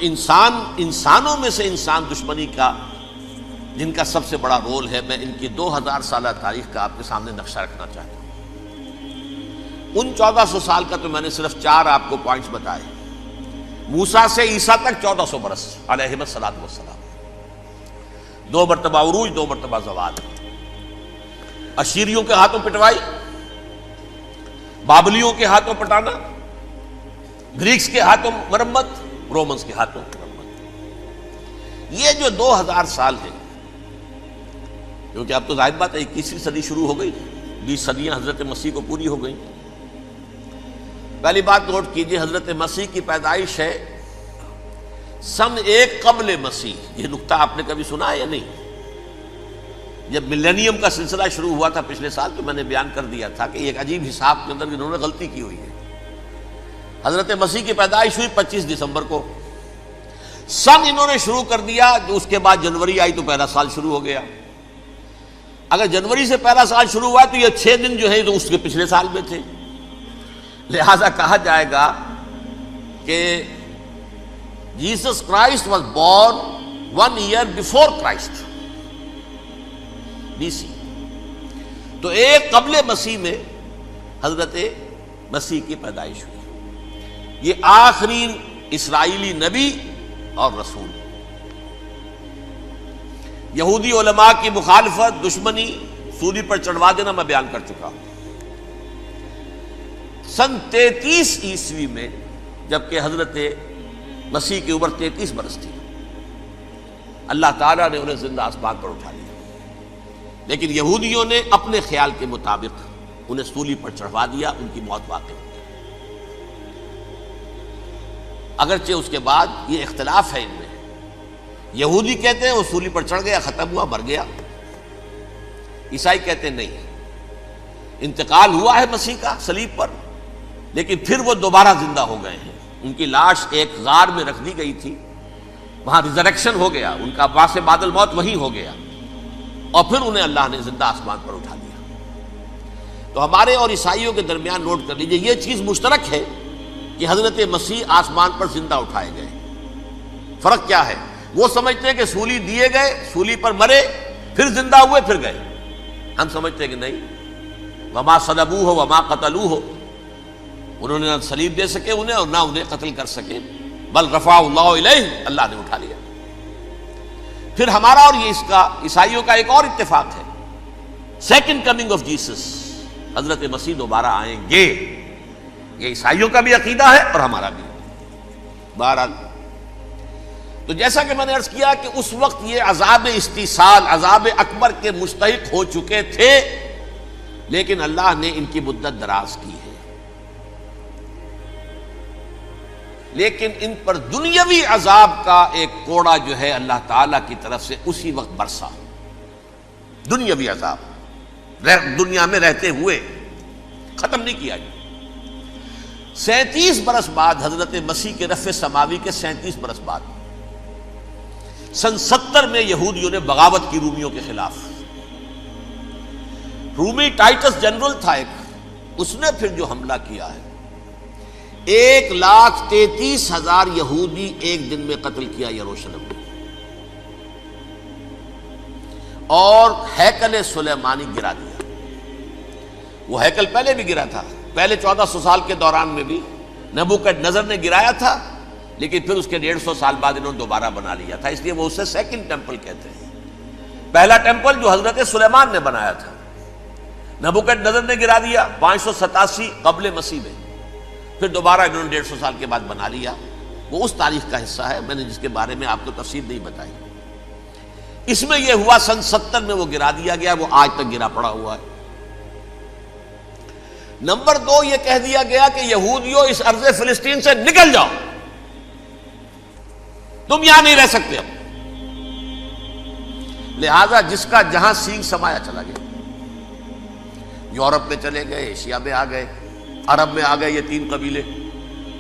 انسانوں میں سے انسان دشمنی کا جن کا سب سے بڑا رول ہے، میں ان کی 2000 سالہ تاریخ کا آپ کے سامنے نقشہ رکھنا چاہتا ہوں۔ ان 1400 سال کا تو میں نے صرف 4 آپ کو پوائنٹس بتائے۔ موسیٰ سے عیسیٰ تک 1400 برس علیہ الصلوۃ والسلام، 2 مرتبہ عروج، 2 مرتبہ زوال، اشیریوں کے ہاتھوں پٹوائی، بابلیوں کے ہاتھوں پٹانا، گریکس کے ہاتھوں مرمت، رومنس کے ہاتھوں مرمت۔ یہ جو 2000 سال ہے، کیونکہ اب تو ظاہر بات ہے 21ویں صدی شروع ہو گئی، 20 صدیاں حضرت مسیح کو پوری ہو گئی۔ پہلی بات نوٹ کیجئے، حضرت مسیح کی پیدائش ہے سن 1 قبل مسیح۔ یہ نقطہ آپ نے کبھی سنا ہے یا نہیں؟ جب ملینیم کا سلسلہ شروع ہوا تھا پچھلے سال، تو میں نے بیان کر دیا تھا کہ ایک عجیب حساب کے اندر انہوں نے غلطی کی ہوئی ہے۔ حضرت مسیح کی پیدائش ہوئی 25 دسمبر کو، سن انہوں نے شروع کر دیا، جو اس کے بعد جنوری آئی تو پہلا سال شروع ہو گیا۔ اگر جنوری سے پہلا سال شروع ہوا تو یہ 6 دن جو ہے تو اس کے پچھلے سال میں تھے، لہذا کہا جائے گا کہ Jesus Christ was born 1 year before Christ, BC۔ تو 1 قبل مسیح میں حضرت مسیح کی پیدائش ہوئی۔ یہ آخری اسرائیلی نبی اور رسول۔ یہودی علماء کی مخالفت، دشمنی، سولی پر چڑھوا دینا میں بیان کر چکا ہوں۔ سن 33 عیسوی میں، جبکہ حضرت مسیح کی عمر 33 برس تھی، اللہ تعالیٰ نے انہیں زندہ آسمان پر اٹھا لیا، لیکن یہودیوں نے اپنے خیال کے مطابق انہیں سولی پر چڑھوا دیا، ان کی موت واقع ہو گئی۔ اگرچہ اس کے بعد یہ اختلاف ہے ان میں، یہودی کہتے ہیں وہ سولی پر چڑھ گیا، ختم ہوا، مر گیا، عیسائی کہتے ہیں نہیں، انتقال ہوا ہے مسیح کا صلیب پر، لیکن پھر وہ دوبارہ زندہ ہو گئے ہیں۔ ان کی لاش ایک غار میں رکھ دی گئی تھی، وہاں ریزریکشن ہو گیا، ان کا باعث بعد الموت وہیں ہو گیا، اور پھر انہیں اللہ نے زندہ آسمان پر اٹھا دیا۔ تو ہمارے اور عیسائیوں کے درمیان نوٹ کر لیجئے، یہ چیز مشترک ہے کہ حضرت مسیح آسمان پر زندہ اٹھائے گئے۔ فرق کیا ہے؟ وہ سمجھتے ہیں کہ سولی دیے گئے، سولی پر مرے، پھر زندہ ہوئے، پھر گئے۔ ہم سمجھتے ہیں کہ نہیں، وما صلبوہ وما قتلوہ، انہوں نے نہ صلیب دے سکے انہیں اور نہ انہیں قتل کر سکے، بل رفعہ اللہ الیہ، اللہ نے اٹھا لیا۔ پھر ہمارا اور یہ اس کا عیسائیوں کا ایک اور اتفاق ہے، سیکنڈ کمنگ آف جیسس، حضرت مسیح دوبارہ آئیں گے۔ یہ عیسائیوں کا بھی عقیدہ ہے اور ہمارا بھی۔ بہرحال تو جیسا کہ میں نے عرض کیا کہ اس وقت یہ عذاب استیصال، عذاب اکبر کے مستحق ہو چکے تھے، لیکن اللہ نے ان کی مدت دراز کی ہے، لیکن ان پر دنیاوی عذاب کا ایک کوڑا جو ہے اللہ تعالیٰ کی طرف سے اسی وقت برسا۔ دنیاوی عذاب دنیا میں رہتے ہوئے ختم نہیں کیا گیا۔ 37 برس بعد، حضرت مسیح کے رفع سماوی کے 37 برس بعد، سن 70 میں یہودیوں نے بغاوت کی رومیوں کے خلاف۔ رومی ٹائٹس جنرل تھا ایک، اس نے پھر جو حملہ کیا ہے، 1,33,000 یہودی ایک دن میں قتل کیا یروشلم میں، اور ہیکل سلیمانی گرا دیا۔ وہ ہیکل پہلے بھی گرا تھا، پہلے 1400 سال کے دوران میں بھی نبوکڈنضر نے گرایا تھا، لیکن پھر اس کے 150 سال بعد انہوں نے دوبارہ بنا لیا تھا، اس لیے وہ اسے سیکنڈ ٹیمپل کہتے ہیں۔ پہلا ٹیمپل جو حضرت سلیمان نے بنایا تھا، نبوکڈنضر نے گرا دیا 587 قبل مسیح میں، پھر دوبارہ انہوں نے 150 سال کے بعد بنا لیا۔ وہ اس تاریخ کا حصہ ہے، میں نے جس کے بارے میں آپ کو تفصیل نہیں بتائی۔ اس میں یہ ہوا سن 70 میں وہ گرا دیا گیا، وہ آج تک گرا پڑا ہوا ہے۔ نمبر 2، یہ کہہ دیا گیا کہ یہودیوں اس ارض فلسطین سے نکل جاؤ، تم یہاں نہیں رہ سکتے اب۔ لہذا جس کا جہاں سینگ سمایا چلا گیا، یورپ میں چلے گئے، ایشیا میں آ گئے، عرب میں آ گئے، یہ 3 قبیلے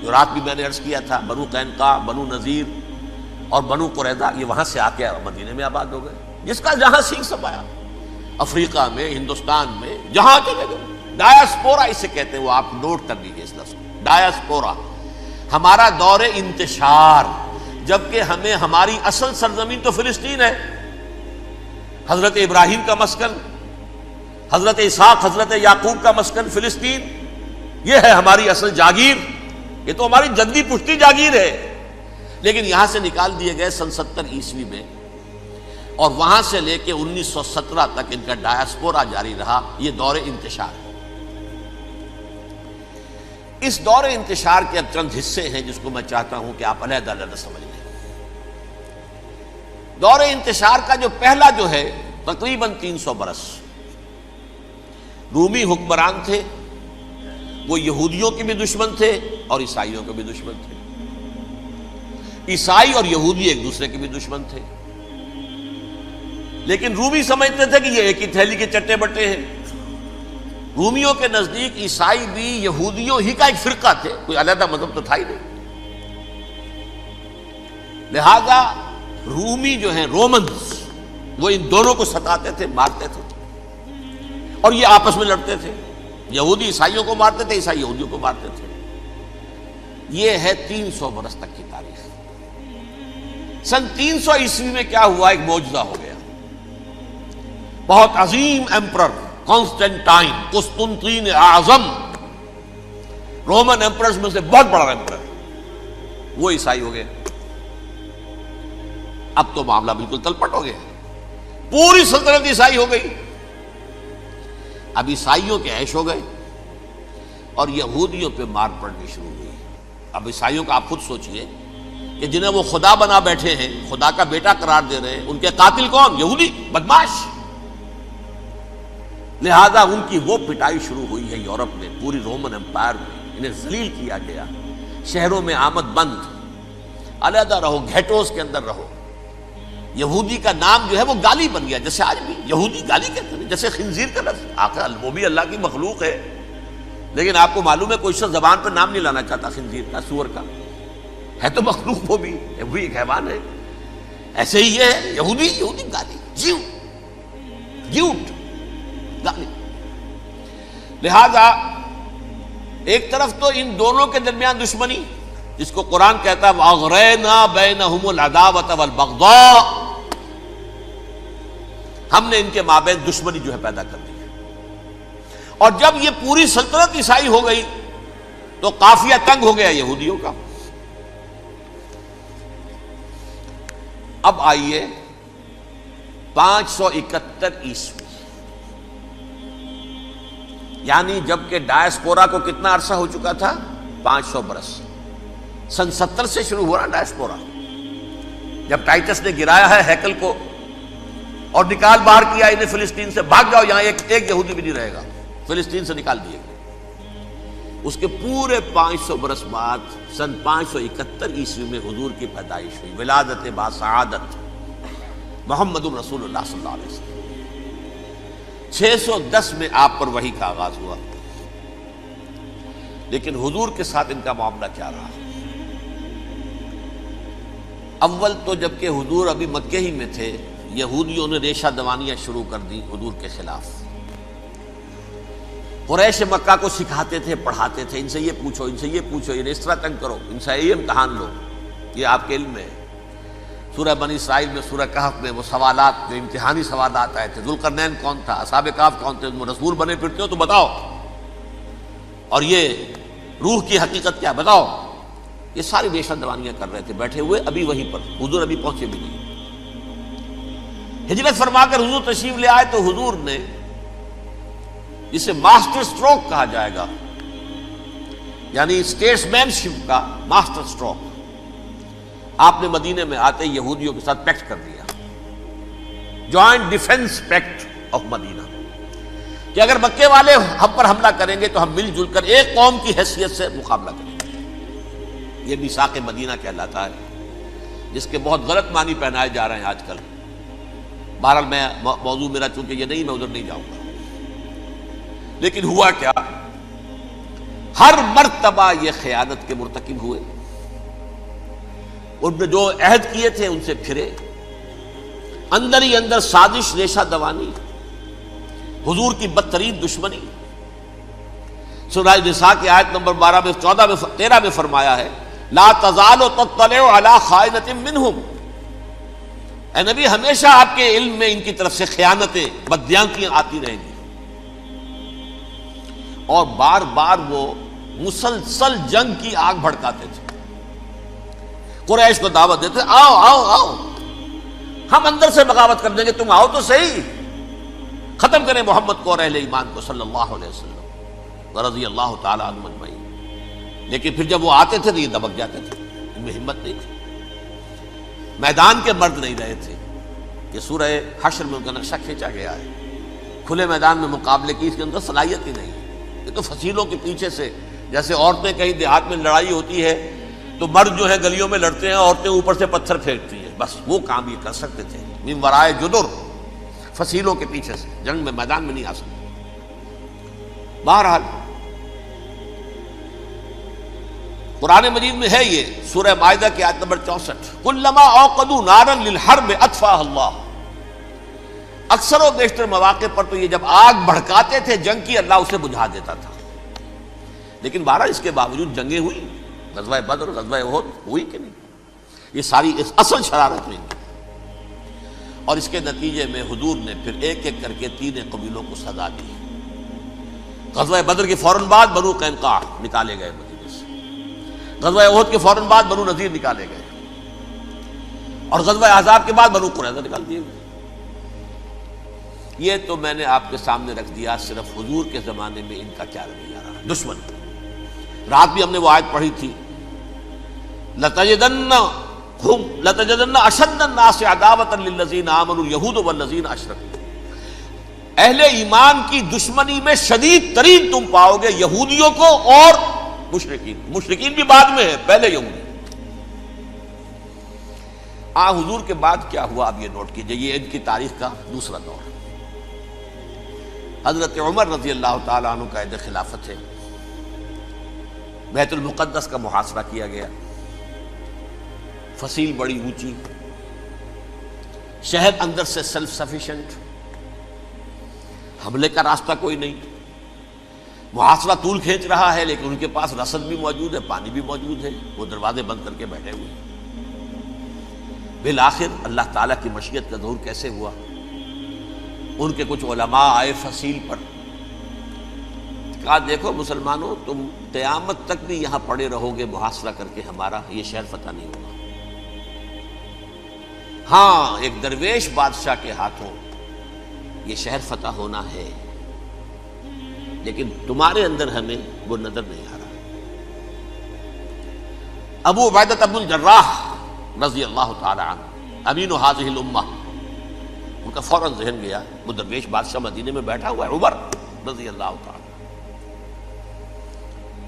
جو رات بھی میں نے عرض کیا تھا، بنو قینقاع، بنو نذیر اور بنو قریظہ، یہ وہاں سے آ کے مدینے میں آباد ہو گئے۔ جس کا جہاں سینگ سمایا، افریقہ میں، ہندوستان میں، جہاں چلے گئے۔ ڈایاسپورا اسے کہتے ہیں، وہ آپ نوٹ کر لیجیے اس لفظ کو، ڈایاسپورا، ہمارا دور انتشار، جبکہ ہمیں ہماری اصل سرزمین تو فلسطین ہے، حضرت ابراہیم کا مسکن، حضرت اسحاق حضرت یعقوب کا مسکن فلسطین، یہ ہے ہماری اصل جاگیر، یہ تو ہماری جدی پشتی جاگیر ہے۔ لیکن یہاں سے نکال دیے گئے سن 70 عیسوی میں، اور وہاں سے لے کے 1917 تک ان کا ڈایاسپورا جاری رہا۔ یہ دور انتشار ہے۔ اس دور انتشار کے اب چند حصے ہیں جس کو میں چاہتا ہوں کہ آپ علیحدہ علیحدہ سمجھ لیں۔ دور انتشار کا جو پہلا جو ہے تقریباً 300 برس، رومی حکمران تھے، وہ یہودیوں کے بھی دشمن تھے اور عیسائیوں کے بھی دشمن تھے۔ عیسائی اور یہودی ایک دوسرے کے بھی دشمن تھے، لیکن رومی سمجھتے تھے کہ یہ ایک ہی تھیلی کے چٹے بٹے ہیں۔ رومیوں کے نزدیک عیسائی بھی یہودیوں ہی کا ایک فرقہ تھے، کوئی علیحدہ مذہب تو تھا ہی نہیں۔ لہذا رومی جو ہیں رومنز، وہ ان دونوں کو ستاتے تھے، مارتے تھے، اور یہ آپس میں لڑتے تھے۔ یہودی عیسائیوں کو مارتے تھے، عیسائی یہودیوں کو مارتے تھے۔ یہ ہے 300 برس تک کی تاریخ۔ سن 300 عیسوی میں کیا ہوا؟ ایک معجزہ ہو گیا۔ بہت عظیم ایمپرر کانسٹینٹائن، قسطنطین اعظم، رومن ایمپررز میں سے بہت بڑا ایمپرر، وہ عیسائی ہو گئے۔ اب تو معاملہ بالکل تلپٹ ہو گیا، پوری سلطنت عیسائی ہو گئی۔ اب عیسائیوں کے عیش ہو گئے اور یہودیوں پہ مار پڑنی شروع ہوئی۔ اب عیسائیوں کا آپ خود سوچئے کہ جنہیں وہ خدا بنا بیٹھے ہیں، خدا کا بیٹا قرار دے رہے ہیں، ان کے قاتل کون؟ یہودی بدماش۔ لہذا ان کی وہ پٹائی شروع ہوئی ہے یورپ میں، پوری رومن امپائر میں انہیں ذلیل کیا گیا۔ شہروں میں آمد بند، علیحدہ رہو، گھیٹوز کے اندر رہو۔ یہودی کا نام جو ہے وہ گالی بن گیا، جیسے آج بھی یہودی گالی کہتے ہیں، جیسے خنزیر کا لفظ آخر وہ بھی اللہ کی مخلوق ہے، لیکن آپ کو معلوم ہے کوئی شخص زبان پہ نام نہیں لانا چاہتا خنزیر کا، سور کا، ہے تو مخلوق وہ بھی ایک حیوان ہے۔ ایسے ہی یہ ہے یہودی گالی، جیوٹ گالی۔ لہذا ایک طرف تو ان دونوں کے درمیان دشمنی، جس کو قرآن کہتا ہے وَأَغْرَيْنَا بَيْنَهُمُ الْعَدَاوَةَ وَالْبَغْضَاءَ، ہم نے ان کے مابین دشمنی جو ہے پیدا کر دی۔ اور جب یہ پوری سلطنت عیسائی ہو گئی تو قافیہ تنگ ہو گیا یہودیوں کا۔ اب آئیے 571 عیسوی، یعنی جب کہ ڈایاسپورا کو کتنا عرصہ ہو چکا تھا؟ 500 برس۔ سن 70 سے شروع ہو رہا ڈایاسپورا، جب ٹائٹس نے گرایا ہے ہیکل کو اور نکال باہر کیا انہیں فلسطین سے، بھاگ جاؤ یہاں ایک یہودی بھی نہیں رہے گا، فلسطین سے نکال دیے گئے۔ اس کے پورے 500 برس بعد سن 571 عیسوی میں حضور کی پیدائش ہوئی، ولادت باسعادت محمد رسول اللہ صلی اللہ علیہ وسلم۔ 610 میں آپ پر وحی کا آغاز ہوا، لیکن حضور کے ساتھ ان کا معاملہ کیا رہا؟ اول تو جب کہ حضور ابھی مکے ہی میں تھے، یہودیوں نے ریشہ دوانیاں شروع کر دی حضور کے خلاف۔ قریش مکہ کو سکھاتے تھے، پڑھاتے تھے، ان سے یہ پوچھو، ان سے یہ پوچھو، انہیں اس طرح تنگ کرو، ان سے یہ امتحان لو، یہ آپ کے علم میں ہے۔ سورہ بنی اسرائیل میں، سورہ کہف میں وہ سوالات جو امتحانی سوالات آئے تھے، ذوالقرنین کون تھا، اصحاب کہف کون تھے، تم رسول بنے پھرتے ہو تو بتاؤ، اور یہ روح کی حقیقت کیا بتاؤ۔ یہ ساری ریشہ دوانیاں کر رہے تھے بیٹھے ہوئے، ابھی وہیں پر حضور ابھی پہنچے بھی نہیں۔ ہجرت فرما کر حضور تشریف لے آئے تو حضور نے، جسے ماسٹر سٹروک کہا جائے گا، یعنی اسٹیٹس مین شپ کا ماسٹر سٹروک، آپ نے مدینے میں آتے یہودیوں کے ساتھ پیکٹ کر دیا، جوائنٹ ڈیفنس پیکٹ آف مدینہ، کہ اگر مکے والے ہم پر حملہ کریں گے تو ہم مل جل کر ایک قوم کی حیثیت سے مقابلہ کریں گے۔ یہ میثاق مدینہ کہلاتا ہے، جس کے بہت غلط معنی پہنائے جا رہے ہیں آج کل۔ بہرحال میں موضوع میرا چونکہ یہ نہیں، میں ادھر نہیں جاؤں گا۔ لیکن ہوا کیا؟ ہر مرتبہ یہ خیانت کے مرتکب ہوئے، ان نے جو عہد کیے تھے ان سے پھرے، اندر ہی اندر سازش، ریشہ دوانی، حضور کی بدترین دشمنی۔ سورہ نساء کی آیت نمبر 12 میں 14 میں 13 میں فرمایا ہے لا تزال تطلع علی خائنۃ منہم، اے نبی ہمیشہ آپ کے علم میں ان کی طرف سے خیانتیں، بددیانتیاں آتی رہیں گی. اور بار بار وہ مسلسل جنگ کی آگ بھڑکاتے تھے. قریش کو دعوت دیتے، آؤ آؤ آؤ ہم اندر سے بغاوت کر دیں گے، تم آؤ تو صحیح، ختم کریں محمد کو اور اہل ایمان کو صلی اللہ علیہ وسلم ورضی اللہ تعالی عنہم اجمعین. لیکن پھر جب وہ آتے تھے تو یہ دبک جاتے تھے، ان میں ہمت نہیں تھی. میدان کے مرد نہیں رہے تھے. یہ سورہ حشر میں ان کا نقشہ کھینچا گیا ہے. کھلے میدان میں مقابلے کی اس کے اندر صلاحیت ہی نہیں. یہ تو فصیلوں کے پیچھے سے، جیسے عورتیں کہیں دیہات میں لڑائی ہوتی ہے تو مرد جو ہے گلیوں میں لڑتے ہیں، عورتیں اوپر سے پتھر پھینکتی ہیں، بس وہ کام یہ کر سکتے تھے. من ورائے جدر، فصیلوں کے پیچھے سے، جنگ میں میدان میں نہیں آ سکتے. بہرحال قرآن مجید میں ہے یہ سورہ مائدہ کی آیت نمبر 64، کلما اوقدوا نارا للحرب اطفاها اللہ. اکثر و بیشتر مواقع پر تو یہ جب آگ بھڑکاتے تھے جنگ کی، اللہ اسے بجھا دیتا تھا. لیکن بہرحال اس کے باوجود جنگیں ہوئی، غزوہ بدر، غزوہ احد ہوئی کہ نہیں؟ یہ ساری اصل شرارت ہوئی. اور اس کے نتیجے میں حضور نے پھر ایک ایک کر کے 3 قبیلوں کو سزا دی. غزوہ بدر کے فوراً بعد بنو قینقاع نکالے گئے مدینے سے، غزوہ احد کے فوراً بعد بنو نذیر نکالے گئے، اور غزوہ احزاب کے بعد بنو قریظہ نکال دیے گئے. یہ تو میں نے آپ کے سامنے رکھ دیا صرف حضور کے زمانے میں ان کا کیا رویہ رہا. دشمن، رات بھی ہم نے وہ آیت پڑھی تھی، لَتَجِدَنَّ أَشَدَّ النَّاسِ عَدَاوَةً لِلَّذِينَ آمَنُوا الْيَهُودُ وَالَّذِينَ أَشْرَكُوا. اہل ایمان کی دشمنی میں شدید ترین تم پاؤ گے یہودیوں کو اور مشرکین. مشرکین بھی بعد میں ہے، پہلے یہودی. حضور کے بعد کیا ہوا اب یہ نوٹ کیجئے، یہ ان کی تاریخ کا دوسرا دور. حضرت عمر رضی اللہ تعالیٰ عنہ کا عہد خلافت ہے. بیت المقدس کا محاصرہ کیا گیا، فصیل بڑی اونچی، شہر اندر سے سیلف سفیشینٹ، حملے کا راستہ کوئی نہیں. محاصرہ طول کھینچ رہا ہے لیکن ان کے پاس رسد بھی موجود ہے، پانی بھی موجود ہے، وہ دروازے بند کر کے بیٹھے ہوئے. بالآخر اللہ تعالیٰ کی مشیت کا ظہور کیسے ہوا؟ ان کے کچھ علماء آئے فصیل پر، کہا دیکھو مسلمانوں، تم قیامت تک بھی یہاں پڑے رہو گے محاصرہ کر کے، ہمارا یہ شہر فتح نہیں ہوگا. ہاں ایک درویش بادشاہ کے ہاتھوں یہ شہر فتح ہونا ہے، لیکن تمہارے اندر ہمیں وہ نظر نہیں آ رہا. ابو عبیدہ بن الجراح رضی اللہ تعالی عنہ، امین هذه الامہ، ان کا فوراً ذہن گیا وہ درویش بادشاہ مدینے میں بیٹھا ہوا ہے، عمر رضی اللہ تعالی.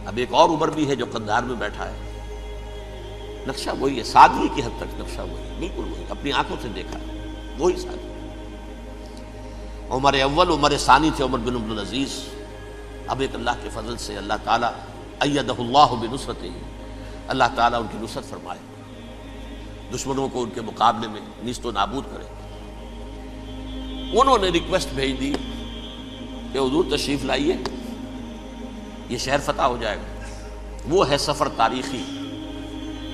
اب ایک اور عمر بھی ہے جو قندھار میں بیٹھا ہے. نقشہ وہی ہے، سادگی کی حد تک نقشہ وہی ہے، بالکل وہی، اپنی آنکھوں سے دیکھا ہے وہی سادگی. عمر اول، عمر ثانی تھے عمر بن عبد العزیز. اب ایک اللہ کے فضل سے اللہ تعالیٰ ایدہ اللہ بنصرتہ، اللہ تعالیٰ ان کی نصرت فرمائے، دشمنوں کو ان کے مقابلے میں نیست و نابود کرے. انہوں نے ریکویسٹ بھیج دی کہ حضور تشریف لائیے، یہ شہر فتح ہو جائے گا. وہ ہے سفر تاریخی،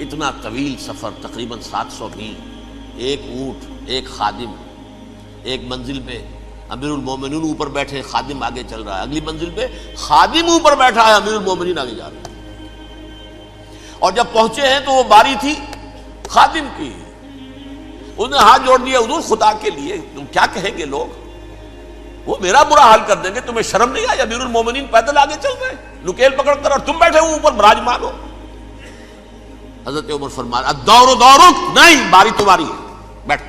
اتنا طویل سفر، تقریباً 700 میل، ایک اونٹ، ایک خادم، ایک منزل پہ امیر المومنین اوپر بیٹھے، خادم آگے چل رہا ہے، اگلی منزل پہ خادم اوپر بیٹھا ہے، امیر المومنین آگے جا رہا ہے. اور جب پہنچے ہیں تو وہ باری تھی خادم کی. انہوں نے ہاتھ جوڑ دیا، حضور خدا کے لیے تم کیا کہیں گے لوگ، وہ میرا برا حال کر دیں گے، تمہیں شرم نہیں آئی؟ امیر المومنین پیدل آگے چل رہے ہیں نکیل پکڑ کر، اور تم بیٹھے ہو اوپر براجمان ہو. حضرت عمر فرمایا الدور دورک، نہیں باری تمہاری ہے، بیٹھ.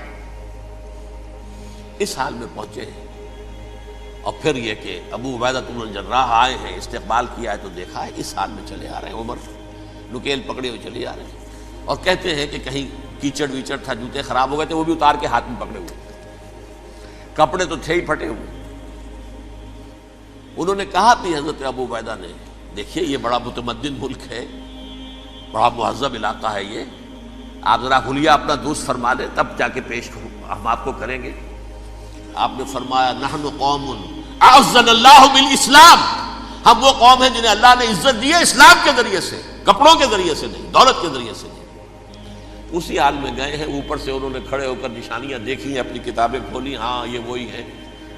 اس حال میں پہنچے ہیں. اور پھر یہ کہ ابو عبیدہ بن الجراح آئے ہیں، استقبال کیا ہے تو دیکھا ہے اس حال میں چلے آ رہے ہیں. عمر نکیل پکڑے ہوئے چلے آ رہے ہیں، اور کہتے ہیں کہ کہیں کیچڑ ویچڑ تھا، جوتے خراب ہو گئے تھے، وہ بھی اتار کے ہاتھ میں پکڑے ہوئے، کپڑے تو تھے ہی پھٹے ہوئے. انہوں نے کہا بھی حضرت ابو عبیدہ نے، دیکھیے یہ بڑا متمدن ملک ہے، بڑا مہذب علاقہ ہے، یہ آپ ذرا حلیہ اپنا درست فرما لیں تب جا کے پیش ہم آپ کو کریں گے. آپ نے فرمایا نحن قوم اعزنا اللہ بالاسلام، ہم وہ قوم ہیں جنہیں اللہ نے عزت دی ہے اسلام کے ذریعے سے. کپڑوں کے ذریعے سے نہیں، دولت کے ذریعے سے نہیں۔ اسی حال میں گئے ہیں، اوپر سے انہوں نے کھڑے ہو کر نشانیاں دیکھی ہیں، اپنی کتابیں کھولی، ہاں یہ وہی ہے،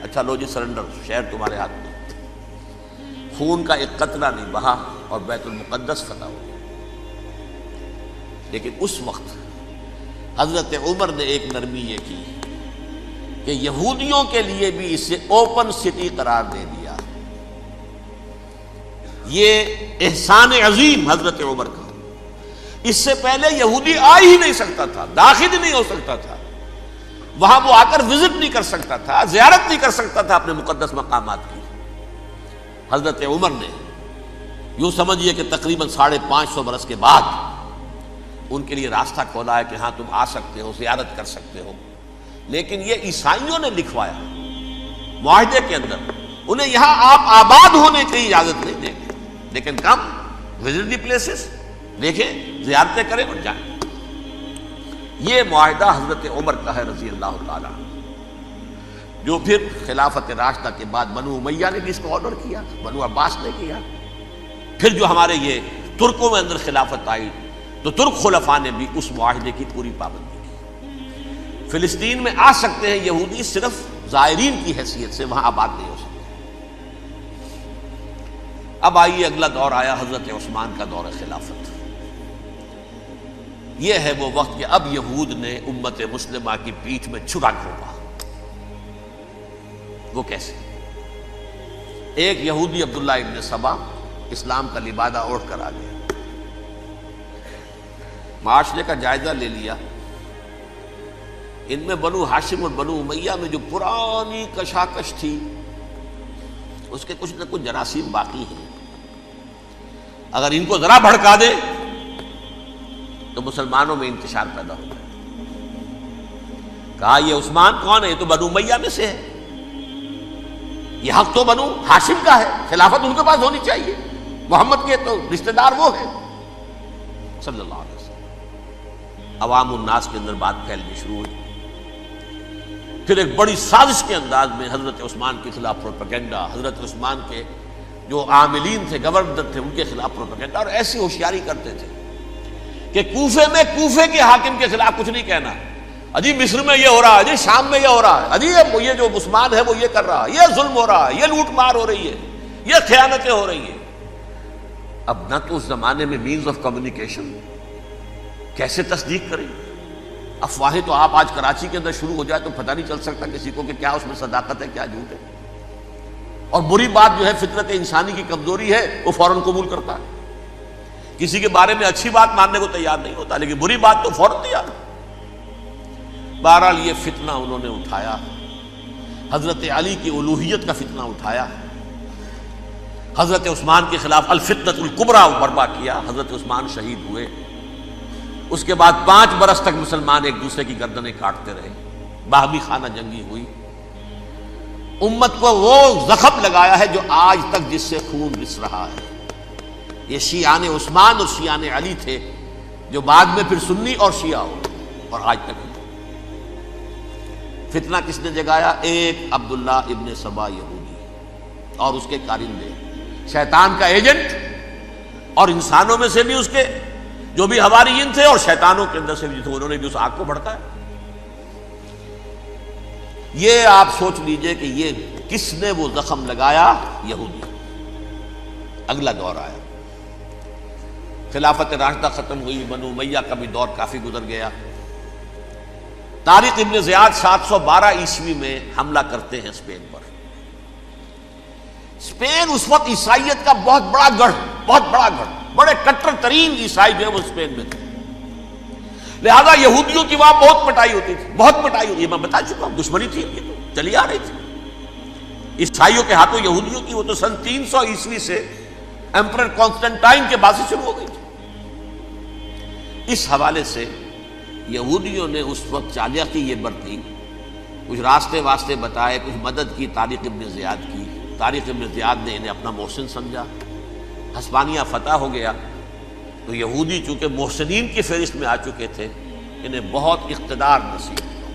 اچھا لو جی سرنڈر، شہر تمہارے ہاتھ میں۔ خون کا ایک قطرہ نہیں بہا اور بیت المقدس فتح ہو گیا۔ لیکن اس وقت حضرت عمر نے ایک نرمی یہ کی کہ یہودیوں کے لیے بھی اسے اوپن سٹی قرار دے دیا۔ یہ احسان عظیم حضرت عمر کا۔ اس سے پہلے یہودی آ ہی نہیں سکتا تھا، داخل ہی نہیں ہو سکتا تھا، وہاں وہ آ کر وزٹ نہیں کر سکتا تھا، زیارت نہیں کر سکتا تھا اپنے مقدس مقامات کی۔ حضرت عمر نے یوں سمجھیے کہ تقریباً 550 برس کے بعد ان کے لیے راستہ کھولا ہے کہ ہاں تم آ سکتے ہو، زیارت کر سکتے ہو۔ لیکن یہ عیسائیوں نے لکھوایا معاہدے کے اندر، انہیں یہاں آپ آباد ہونے کی اجازت نہیں دیں گے، لیکن کم وزٹ دی پلیسز، دیکھیں زیارتیں کریں اور جائیں۔ یہ معاہدہ حضرت عمر کا ہے رضی اللہ تعالیٰ، جو پھر خلافت راشدہ کے بعد بنو امیہ نے بھی اس کو آنر کیا، بنو عباس نے کیا۔ پھر جو ہمارے یہ ترکوں میں اندر خلافت آئی تو ترک خلفاء نے بھی اس معاہدے کی پوری پابندی کی۔ فلسطین میں آ سکتے ہیں یہودی صرف زائرین کی حیثیت سے، وہاں آباد نہیں ہو سکتے۔ اب آئیے اگلا دور آیا حضرت عثمان کا دور خلافت۔ یہ ہے وہ وقت کہ اب یہود نے امت مسلمہ کی پیٹھ میں چھرا گھونپا۔ وہ کیسے؟ ایک یہودی عبداللہ ابن سبا اسلام کا لبادہ اوڑھ کر آ گیا، معاشرے کا جائزہ لے لیا۔ ان میں بنو ہاشم اور بنو امیہ میں جو پرانی کشاکش تھی اس کے کچھ نہ کچھ جراثیم باقی ہیں، اگر ان کو ذرا بھڑکا دے تو مسلمانوں میں انتشار پیدا ہو گیا۔ کہا یہ عثمان کون ہے؟ یہ تو بنو امیہ میں سے ہے، یہ حق تو بنو ہاشم کا ہے، خلافت ان کے پاس ہونی چاہیے، محمد کے تو رشتہ دار وہ ہے صلی اللہ علیہ وسلم۔ عوام الناس کے اندر بات پھیلنی شروع ہوئی۔ پھر ایک بڑی سازش کے انداز میں حضرت عثمان کے خلاف پروپیگنڈا، حضرت عثمان کے جو عاملین تھے، گورنر تھے، ان کے خلاف پروپیگنڈا، اور ایسی ہوشیاری کرتے تھے کہ کوفے میں کوفے کے حاکم کے خلاف کچھ نہیں کہنا، اجی مصر میں یہ ہو رہا ہے، اجی شام میں یہ ہو رہا ہے، اجی یہ جو عثمان ہے وہ یہ کر رہا ہے، یہ ظلم ہو رہا ہے، یہ لوٹ مار ہو رہی ہے، یہ خیانتیں ہو رہی ہیں۔ اب نہ تو اس زمانے میں مینز آف کمیونیکیشن، کیسے تصدیق کریں؟ افواہیں تو آپ آج کراچی کے اندر شروع ہو جائے تو پتہ نہیں چل سکتا کسی کو کہ کیا اس میں صداقت ہے کیا جھوٹ ہے، اور بری بات جو ہے فطرت انسانی کی کمزوری ہے وہ فوراً قبول کرتا ہے، کسی کے بارے میں اچھی بات ماننے کو تیار نہیں ہوتا لیکن بری بات تو فوراً تیار۔ بہرحال یہ فتنہ انہوں نے اٹھایا، حضرت علی کی الوہیت کا فتنہ اٹھایا، حضرت عثمان کے خلاف الفتنۃ الکبریٰ برپا کیا، حضرت عثمان شہید ہوئے۔ اس کے بعد 5 برس تک مسلمان ایک دوسرے کی گردنیں کاٹتے رہے، باہمی خانہ جنگی ہوئی، امت کو وہ زخم لگایا ہے جو آج تک جس سے خون رس رہا ہے۔ یہ شیعان عثمان اور شیعان علی تھے جو بعد میں پھر سنی اور شیعہ ہو، اور آج تک فتنہ کس نے جگایا؟ ایک عبداللہ ابن سبا یہودی اور اس کے کارندے، شیطان کا ایجنٹ، اور انسانوں میں سے بھی اس کے جو بھی حواریین تھے اور شیطانوں کے اندر سے بھی تھے، انہوں نے بھی اس آگ کو بھڑکایا۔ یہ آپ سوچ لیجئے کہ یہ کس نے وہ زخم لگایا؟ یہودی۔ اگلا دور آیا، خلافت راشدہ ختم ہوئی، بنو امیہ کا بھی دور کافی گزر گیا۔ طارق ابن زیاد 712 عیسوی میں حملہ کرتے ہیں اسپین پر۔ اسپین اس وقت عیسائیت کا بہت بڑا گڑھ، بڑے کٹر ترین عیسائی جو ہے وہ اسپین میں تھے، لہذا یہودیوں کی وہاں بہت پٹائی ہوتی تھی، بہت پٹائی ہوتی ہے، میں بتا چکا ہوں، دشمنی تھی یہ تو چلی آ رہی تھی عیسائیوں کے ہاتھوں یہودیوں کی، وہ تو سن 300 عیسوی سے ایمپرر کانسٹنٹائن کے بعد سے شروع ہو گئی تھی۔ اس حوالے سے یہودیوں نے اس وقت چالاکی یہ برتی، کچھ راستے واسطے بتائے، کچھ مدد کی طارق ابن زیاد کی۔ طارق ابن زیاد نے انہیں اپنا محسن سمجھا، ہسپانیہ فتح ہو گیا تو یہودی چونکہ محسنین کی فہرست میں آ چکے تھے، انہیں بہت اقتدار نصیب ہوا،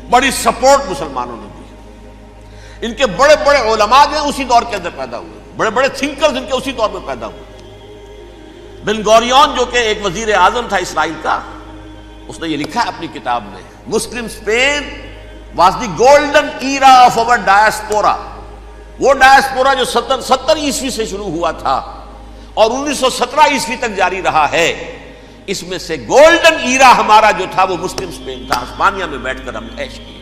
بڑی سپورٹ مسلمانوں نے دی۔ ان کے بڑے بڑے علماء جو ہیں اسی دور کے اندر پیدا ہوئے، بڑے بڑے تھنکرز ان کے اسی دور میں پیدا ہوئے۔ بن گوریون جو کہ ایک وزیر اعظم تھا اسرائیل کا، اس نے یہ لکھا ہے اپنی کتاب میں، Muslim Spain was the golden era of our diaspora. وہ ڈائسپورا جو 70 عیسوی سے شروع ہوا تھا اور 1917 عیسوی تک جاری رہا ہے، اس میں سے گولڈن ایرا ہمارا جو تھا وہ مسلم اسپین تھا. ہسپانیہ میں بیٹھ کر ہم عیش کیے.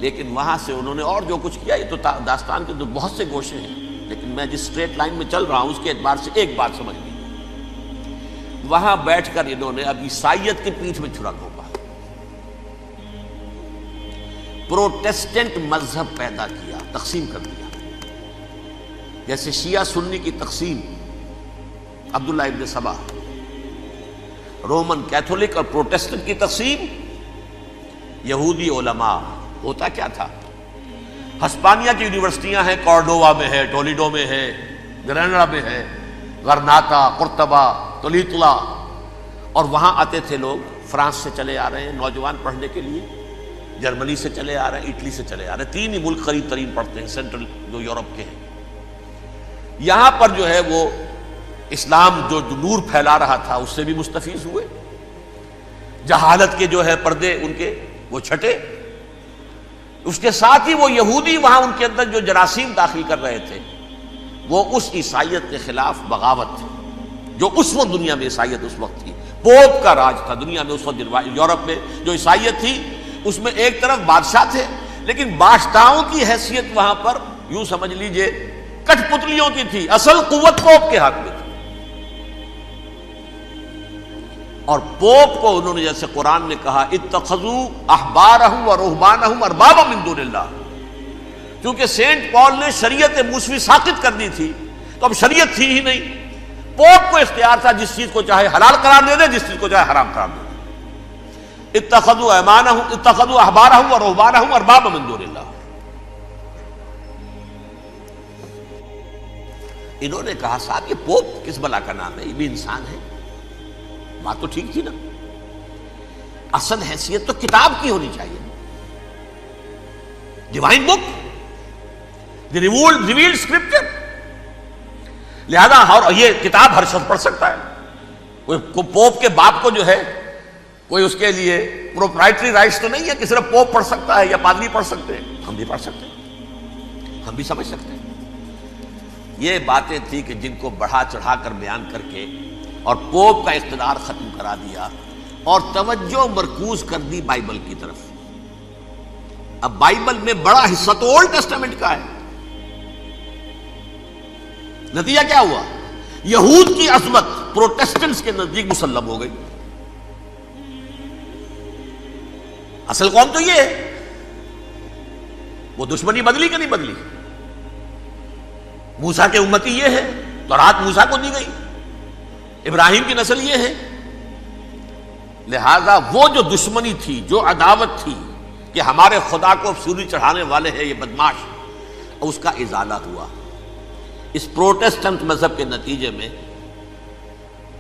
لیکن وہاں سے انہوں نے اور جو کچھ کیا، یہ تو داستان کے تو بہت سے گوشے ہیں، لیکن میں جس اسٹریٹ لائن میں چل رہا ہوں اس کے اعتبار سے ایک بات سمجھ لی. وہاں بیٹھ کر انہوں نے اب عیسائیت کی پیٹھ میں چھرا گھونپا، پروٹیسٹنٹ مذہب پیدا کیا، تقسیم کر دیا. جیسے شیعہ سنی کی تقسیم، عبداللہ ابن سبا، رومن کیتھولک اور پروٹیسٹنٹ کی تقسیم، یہودی علماء. ہوتا کیا تھا؟ ہسپانیہ کی یونیورسٹیاں ہیں، کارڈووا میں ہے، ٹولیڈو میں ہے، گریناڈا میں ہے، غرناطہ، قرطبہ، تولیتلا، اور وہاں آتے تھے لوگ. فرانس سے چلے آ رہے ہیں نوجوان پڑھنے کے لیے، جرمنی سے چلے آ رہے ہیں، اٹلی سے چلے آ رہے ہیں. 3 ہی ملک قریب ترین پڑھتے ہیں سینٹرل جو یورپ کے ہیں. یہاں پر جو ہے وہ اسلام جو نور پھیلا رہا تھا اس سے بھی مستفیض ہوئے. جہالت کے جو ہے پردے ان کے وہ چھٹے. اس کے ساتھ ہی وہ یہودی وہاں ان کے اندر جو جراثیم داخل کر رہے تھے وہ اس عیسائیت کے خلاف بغاوت تھی جو اس وقت دنیا میں عیسائیت اس وقت تھی. پوپ کا راج تھا دنیا میں اس وقت. یورپ میں جو عیسائیت تھی اس میں ایک طرف بادشاہ تھے، لیکن بادشاہوں کی حیثیت وہاں پر یوں سمجھ لیجئے کٹھ پتلیوں کی تھی. اصل قوت پوپ کے ہاتھ میں تھی. اور پوپ کو انہوں نے جیسے قرآن نے کہا اتخذوا احبارهم ورهبانهم اربابا من دون اللہ، کیونکہ سینٹ پال نے شریعت موسوی ساقط کر دی تھی تو اب شریعت تھی ہی نہیں. پوپ کو اختیار تھا جس چیز کو چاہے حلال قرار دے دے، جس چیز کو چاہے حرام قرار دے دے. اتخذوا احبارهم ورهبانهم اربابا من دون اللہ. انہوں نے کہا صاحب یہ پوپ کس بلا کا نام ہے، یہ بھی انسان ہے. بات تو ٹھیک تھی نا، اصل حیثیت تو کتاب کی ہونی چاہیے، ڈیوائن بک، دی ریویلڈ اسکرپچر. لہذا اور یہ کتاب ہر شخص پڑھ سکتا ہے. کوئی پوپ کے باپ کو جو ہے کوئی اس کے لیے پروپرائٹری رائٹس تو نہیں ہے کہ صرف پوپ پڑھ سکتا ہے یا پادری پڑھ سکتے ہیں. ہم بھی پڑھ سکتے ہیں، ہم بھی سمجھ سکتے ہیں. یہ باتیں تھی کہ جن کو بڑھا چڑھا کر بیان کر کے اور پوپ کا اقتدار ختم کرا دیا اور توجہ مرکوز کر دی بائبل کی طرف. اب بائبل میں بڑا حصہ تو اولڈ ٹیسٹامنٹ کا ہے. نتیجہ کیا ہوا؟ یہود کی عظمت پروٹیسٹنٹس کے نزدیک مسلم ہو گئی. اصل قوم تو یہ ہے. وہ دشمنی بدلی کہ نہیں بدلی؟ موسیٰ کے امتی یہ ہے، تورات موسیٰ کو دی گئی، ابراہیم کی نسل یہ ہے. لہذا وہ جو دشمنی تھی، جو عداوت تھی کہ ہمارے خدا کو سولی چڑھانے والے ہیں یہ بدماش، اس کا ازالہ ہوا اس پروٹیسٹنٹ مذہب کے نتیجے میں.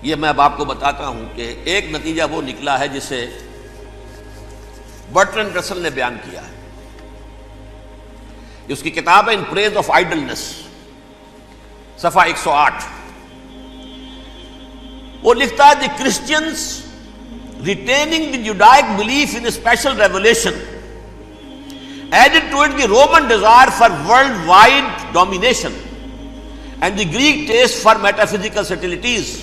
یہ میں اب آپ کو بتاتا ہوں کہ ایک نتیجہ وہ نکلا ہے جسے برٹرنڈ رسل نے بیان کیا ہے. اس کی کتاب ہے ان پریز آف آئیڈلنس، صفحہ 108. وہ لکھتا ہے the Christians retaining the Judaic belief in special revelation added to it the Roman desire for world wide domination and the Greek taste for metaphysical subtleties.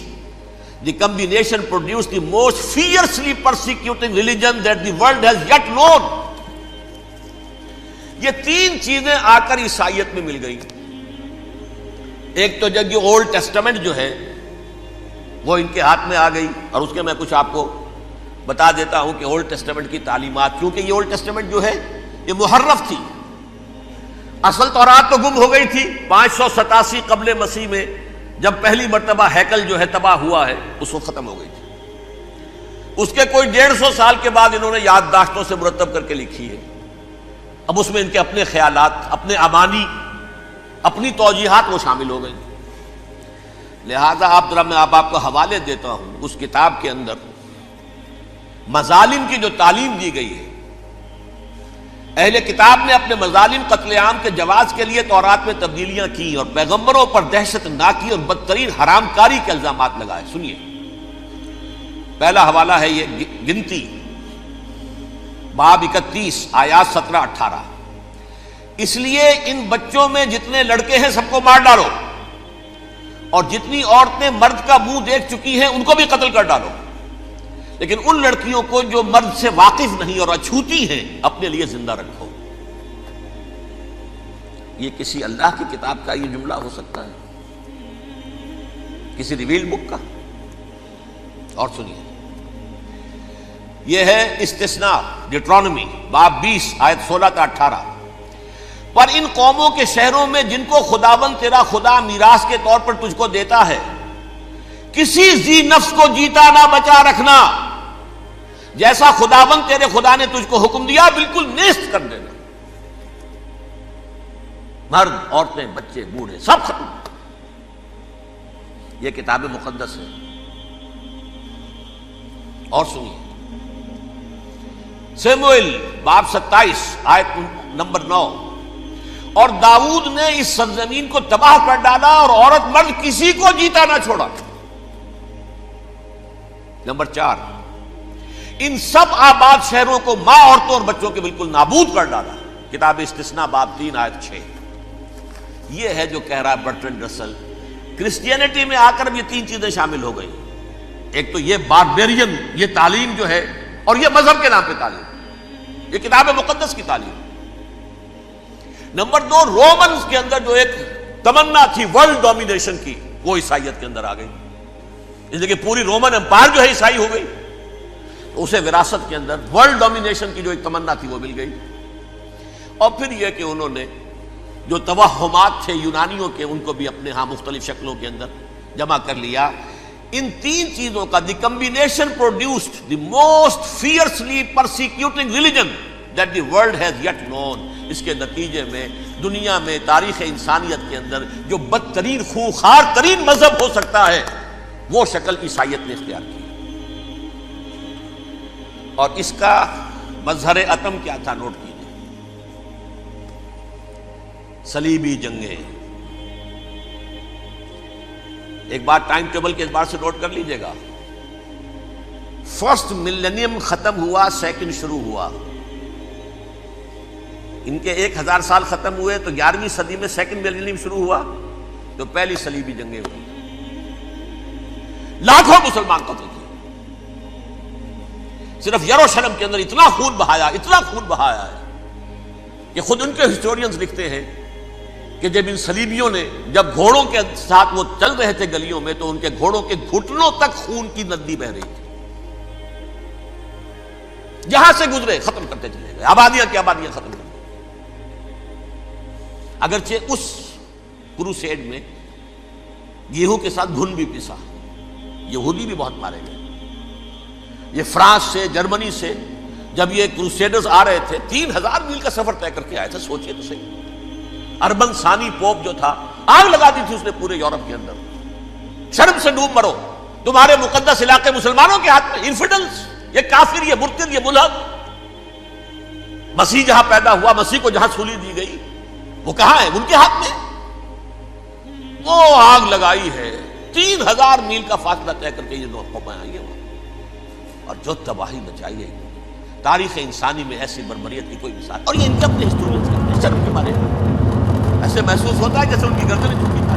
The combination produce the most fiercely persecuting religion that the world has yet known. یہ 3 چیزیں آ کر عیسائیت میں مل گئی. ایک تو جب یہ اولڈ ٹیسٹامنٹ جو ہے وہ ان کے ہاتھ میں آ گئی، اور اس کے میں کچھ آپ کو بتا دیتا ہوں کہ اولڈ ٹیسٹامنٹ کی تعلیمات، کیونکہ یہ اولڈ ٹیسٹامنٹ جو ہے یہ محرف تھی. اصل تورات تو گم ہو گئی تھی 587 قبل مسیح میں، جب پہلی مرتبہ ہیکل جو ہے تباہ ہوا ہے، اس وقت ختم ہو گئی تھی. اس کے کوئی 150 سال کے بعد انہوں نے یادداشتوں سے مرتب کر کے لکھی ہے. اب اس میں ان کے اپنے خیالات، اپنے امانی، اپنی توجیحات وہ شامل ہو گئی. لہذا میں آپ کو حوالے دیتا ہوں اس کتاب کے اندر مظالم کی جو تعلیم دی گئی ہے اہل کتاب نے اپنے مظالم قتل عام کے جواز کے لیے تورات میں تبدیلیاں کی اور پیغمبروں پر دہشت ناکی اور بدترین حرام کاری کے الزامات لگائے. سنیے، پہلا حوالہ ہے یہ گنتی باب 31 آیات 17-18. اس لیے ان بچوں میں جتنے لڑکے ہیں سب کو مار ڈالو، اور جتنی عورتیں مرد کا منہ دیکھ چکی ہیں ان کو بھی قتل کر ڈالو، لیکن ان لڑکیوں کو جو مرد سے واقف نہیں اور اچھوتی ہیں اپنے لیے زندہ رکھو. یہ کسی اللہ کی کتاب کا یہ جملہ ہو سکتا ہے؟ کسی ریویل بک کا؟ اور سنیے، یہ ہے استثناء ڈیٹرانومی باب 20 آیت 16-18. پر ان قوموں کے شہروں میں جن کو خداوند تیرا خدا میراث کے طور پر تجھ کو دیتا ہے، کسی ذی نفس کو جیتا نہ بچا رکھنا، جیسا خداوند تیرے خدا نے تجھ کو حکم دیا بالکل نیست کر دینا. مرد، عورتیں، بچے، بوڑھے سب ختم. یہ کتاب مقدس ہے. اور سنیے، سیموئیل باب 27 آیت نمبر 9. اور داؤد نے اس سرزمین کو تباہ کر ڈالا اور عورت مرد کسی کو جیتا نہ چھوڑا. نمبر 4، ان سب آباد شہروں کو ماں، عورتوں اور بچوں کے بالکل نابود کر ڈالا. کتاب استثناء باب 3 آیت 6. یہ ہے جو کہہ رہا ہے برٹرنڈ رسل، کرسچینٹی میں آ کر اب یہ تین چیزیں شامل ہو گئی. ایک تو یہ باربیرین یہ تعلیم جو ہے، اور یہ مذہب کے نام پہ تعلیم، یہ کتاب مقدس کی تعلیم. نمبر 2، رومنز کے اندر جو ایک تمنا تھی ورلڈ ڈومینیشن کی، وہ عیسائیت کے اندر آ گئی. اس لیے کہ پوری رومن امپائر جو ہے عیسائی ہو گئی، تو اسے وراثت کے اندر ورلڈ ڈومینیشن کی جو ایک تمنا تھی وہ مل گئی. اور پھر یہ کہ انہوں نے جو توہمات تھے یونانیوں کے، ان کو بھی اپنے ہاں مختلف شکلوں کے اندر جمع کر لیا. ان تین چیزوں کا the combination produced the most fiercely persecuting religion that the world has yet known. اس کے نتیجے میں دنیا میں تاریخ انسانیت کے اندر جو بدترین خوخار ترین مذہب ہو سکتا ہے وہ شکل عیسائیت نے اختیار کی. اور اس کا مظہر عتم کیا تھا؟ نوٹ کیجیے، صلیبی جنگیں. ایک بات ٹائم ٹیبل کے اعتبار سے نوٹ کر لیجئے گا. فرسٹ ملینیم ختم ہوا، سیکنڈ شروع ہوا. ان کے 1000 سال ختم ہوئے تو 11ویں صدی میں سیکنڈ ملینیم شروع ہوا، تو پہلی صلیبی جنگیں ہوئی. لاکھوں مسلمان قتل کیے. صرف یروشلم کے اندر اتنا خون بہایا ہے کہ خود ان کے ہسٹورینز لکھتے ہیں کہ جب ان صلیبیوں نے جب گھوڑوں کے ساتھ وہ چل رہے تھے گلیوں میں، تو ان کے گھوڑوں کے گھٹنوں تک خون کی ندی بہ رہی تھی. جہاں سے گزرے ختم کرتے چلے گئے، آبادیاں کی آبادیاں ختم کر دی. اگرچہ اس کروسیڈ میں گیہوں کے ساتھ گھن بھی پسا، یہودی بھی بہت مارے گئے. یہ فرانس سے، جرمنی سے جب یہ کروسیڈرز آ رہے تھے، 3000 میل کا سفر طے کر کے آئے تھے. سوچئے تو صحیح. اربن ثانی پوپ جو تھا، آگ لگا دی تھی اس نے پورے یورپ کے اندر. شرم سے ڈوب مرو، تمہارے مقدس علاقے مسلمانوں کے ہاتھ میں. انفیڈلز، یہ کافر، یہ مرتد، یہ ملحد. مسیح جہاں پیدا ہوا، مسیح کو جہاں سولی دی گئی، وہ کہاں ہے؟ ان کے ہاتھ میں. وہ آگ لگائی ہے، 3000 میل کا فاصلہ طے کر کے یہ قومیں آئی ہیں، اور جو تباہی مچائی ہے. تاریخ انسانی میں ایسی بربریت کی کوئی مثال. اور یہ ان کے اپنے ہسٹوریئنز کے شرم کے بارے میں ایسے محسوس ہوتا ہے جیسے ان کی گردنیں جھکی تھا.